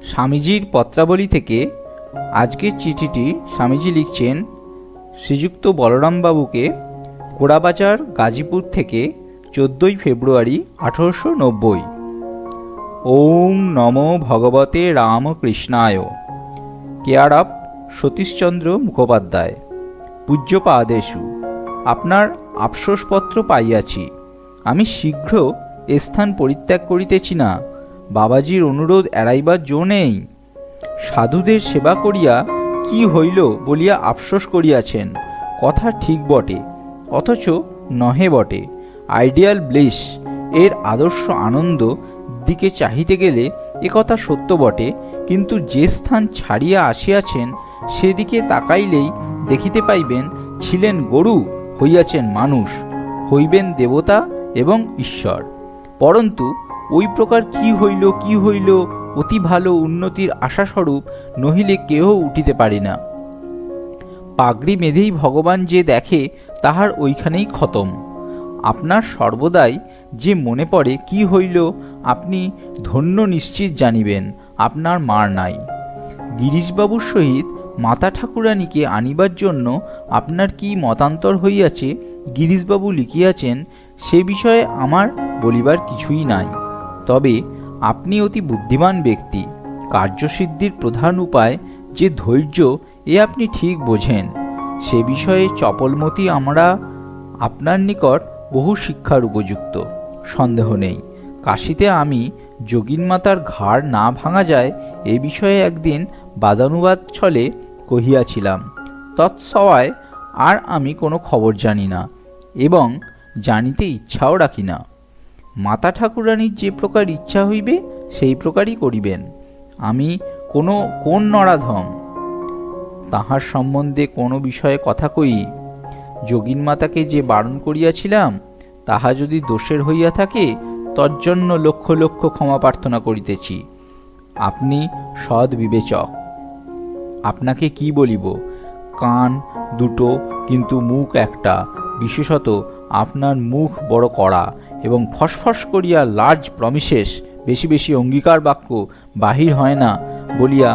স্বামীজির পত্রাবলী থেকে আজকের চিঠিটি স্বামীজি লিখছেন শ্রীযুক্ত বলরামবাবুকে, গোড়াবাজার, গাজীপুর থেকে 14ই ফেব্রুয়ারি 1890। ওম নমো ভগবতে রামকৃষ্ণায়। Care of Satishchandra Mukhopadhyay. পূজ্যপাদেষু, আপনার আফসোসপত্র পাইয়াছি। আমি শীঘ্র এ স্থান পরিত্যাগ করিতেছি না। বাবাজির অনুরোধ এড়াইবার জো নেই। সাধুদের সেবা করিয়া কি হইল বলিয়া আফসোস করিয়াছেন, কথা ঠিক বটে, অথচ নহে বটে। আইডিয়াল ব্লিস এর আদর্শ আনন্দ দিকে চাহিতে গেলে একথা সত্য বটে, কিন্তু যে স্থান ছাড়িয়া আসিয়াছেন সেদিকে তাকাইলেই দেখিতে পাইবেন ছিলেন গরু, হইয়াছেন মানুষ, হইবেন দেবতা এবং ঈশ্বর। পরন্তু ওই প্রকার কি হইল অতি ভালো উন্নতির আশাস্বরূপ নহিলে কেহ উঠিতে পারে না। পাগড়ি বেঁধেই ভগবান যে দেখে তাহার ওইখানেই খতম। আপনার সর্বদাই যে মনে পড়ে কি হইল আপনি ধন্য নিশ্চিত জানিবেন আপনার মার নাই। গিরিশবাবুর সহিত মাতা ঠাকুরানীকে আনিবার জন্য আপনার কি মতান্তর হইয়াছে গিরিশবাবু লিখিয়াছেন, সে বিষয়ে আমার বলিবার কিছুই নাই। তবে আপনি অতি বুদ্ধিমান ব্যক্তি। কার্যসিদ্ধির প্রধান উপায় যে ধৈর্য, এ আপনি ঠিক বোঝেন। সে বিষয়ে চপলমতি আমরা আপনার নিকট বহু শিক্ষার উপযুক্ত, সন্দেহ নেই। কাশীতে আমি যোগিনমাতার ঘাড় না ভাঙা যায় এ বিষয়ে একদিন বাদানুবাদ ছলে কহিয়াছিলাম। তৎসওয়ায় আর আমি কোনো খবর জানি না এবং জানিতে ইচ্ছাও রাখি না। মাতা ঠাকুরানীর যে প্রকার ইচ্ছা হইবে সেই প্রকারই করিবেন। আমি কোন নরাধম তাহার সম্বন্ধে কোনো বিষয়ে কথা কই। যোগিন মাতাকে যে বারণ করিয়াছিলাম তাহা যদি দোষের হইয়া থাকে তজ্জন্য লক্ষ লক্ষ ক্ষমা প্রার্থনা করিতেছি। আপনি সৎ বিবেচক। আপনাকে কি বলিব, কান দুটো কিন্তু মুখ একটা। বিশেষত আপনার মুখ বড় কড়া এবং ফসফস করিয়া লার্জ প্রমিসেস, বেশি বেশি অঙ্গীকার বাক্য বাহির হয় না বলিয়া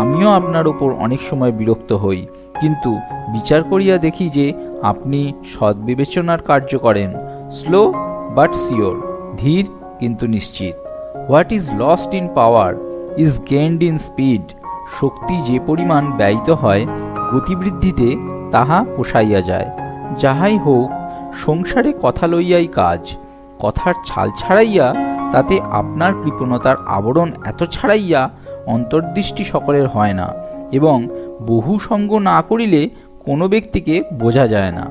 আমিও আপনার ওপর অনেক সময় বিরক্ত হই। কিন্তু বিচার করিয়া দেখি যে আপনি সদ্বিবেচনার কার্য করেন। স্লো বাট সিওর, ধীর কিন্তু নিশ্চিত। What is lost in power is gained in speed. শক্তি যে পরিমাণ ব্যয়িত হয় গতিবৃদ্ধিতে তাহা পোষাইয়া যায়। যাহাই হোক, সংসারে কথা লইয়াই কাজ। কথার ছাল ছাড়াইয়া, তাতে আপনার কৃপণতার আবরণ এত ছাড়াইয়া অন্তর্দৃষ্টি সকলের হয় না, এবং বহু সঙ্গ না করিলে কোনো ব্যক্তিকে বোঝা যায় না।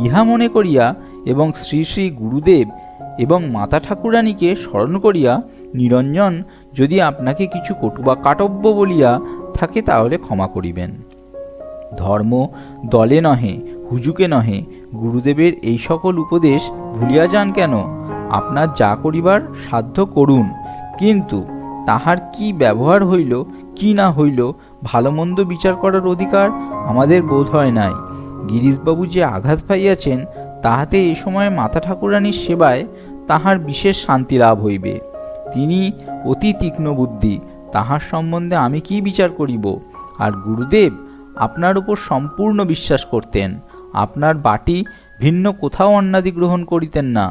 ইহা মনে করিয়া এবং শ্রী শ্রী গুরুদেব এবং মাতা ঠাকুরানীকে স্মরণ করিয়া নিরঞ্জন যদি আপনাকে কিছু কটু বা কাটব্য বলিয়া থাকে তাহলে ক্ষমা করিবেন। ধর্ম দলে নহে, হুজুকে নহে, গুরুদেবের এই সকল উপদেশ ভুলিয়া যান কেন? আপনার যা করিবার সাধ্য করুন, কিন্তু তাহার কি ব্যবহার হইল কি না হইল ভালো মন্দ বিচার করার অধিকার আমাদের বোধ হয় নাই। গিরিশবাবু যে আঘাত পাইয়াছেন তাহাতে এ সময় মাতা ঠাকুরানীর সেবায় তাহার বিশেষ শান্তি লাভ হইবে। তিনি অতি তীক্ষ্ণ বুদ্ধি, তাহার সম্বন্ধে আমি কি বিচার করিব? আর গুরুদেব আপনার উপর সম্পূর্ণ বিশ্বাস করতেন। আপনার বাটি ভিন্ন কোথাও অন্নাদি গ্রহণ করিতেন না,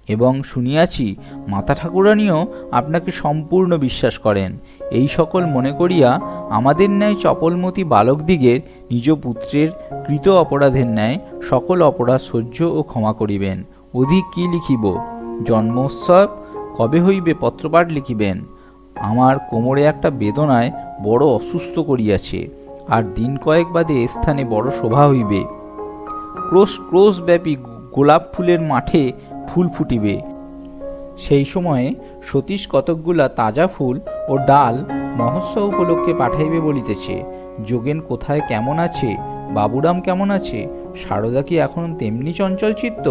এবং শুনিয়াছি মাতা ঠাকুরানীও আপনাকে সম্পূর্ণ বিশ্বাস করেন। এই সকল মনে করিয়া আমাদের ন্যায় চপলমতি বালকদিগের নিজ পুত্রের কৃত অপরাধের ন্যায় সকল অপরাধ সহ্য ও ক্ষমা করিবেন। অধিক কি লিখিব? জন্মোৎসব কবে হইবে পত্রপাঠ লিখিবেন। আমার কোমরে একটা বেদনায় বড় অসুস্থ করিয়াছে, আর দিন কয়েক বাদে এ স্থানে বড় শোভা হইবে। ক্রোশ ব্যাপী গোলাপ ফুলের মাঠে ফুল ফুটিবে। সেই সময়ে সতীশ কতকগুলা তাজা ফুল ও ডাল মহোৎসব উপলক্ষে পাঠাইবে বলিতেছে। যোগেন কোথায় কেমন আছে? বাবুরাম কেমন আছে? সারদা কি এখন তেমনি চঞ্চল চিত্ত?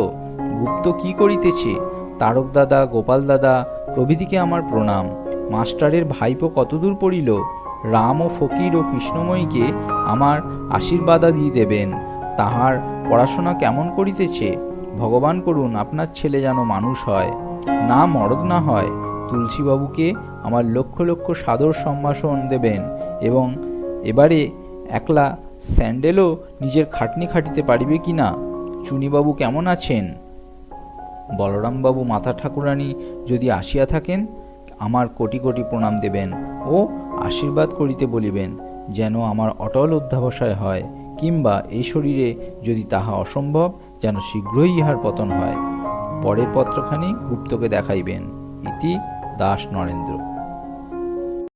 গুপ্ত কি করিতেছে? তারক দাদা, গোপাল দাদা প্রভৃতিকে আমার প্রণাম। মাস্টারের ভাইপো কতদূর পড়িল? রাম ও ফকির ও কৃষ্ণময়ীকে আমার আশীর্বাদাদি দেবেন। তাহার পড়াশোনা কেমন করিতেছে? ভগবান করুন আপনার ছেলে যেন মানুষ হয়, না মরদ না হয়। তুলসীবাবুকে আমার লক্ষ লক্ষ সাদর সম্ভাষণ দেবেন এবং এবারে একলা স্যান্ডেলও নিজের খাটনি খাটিতে পারিবে কি না। চুনিবাবু কেমন আছেন? বলরামবাবু মাতা ঠাকুরানী যদি আসিয়া থাকেন, আমার কোটি কোটি প্রণাম দেবেন ও আশীর্বাদ করিতে বলিবেন, যেন আমার অটল অধ্যাবসায় হয়, কিংবা এই শরীরে যদি তাহা অসম্ভব, যেন শীঘ্রই ইহার পতন হয়। পরের পত্রখানি গুপ্তকে দেখাইবেন। ইতি দাস নরেন্দ্র।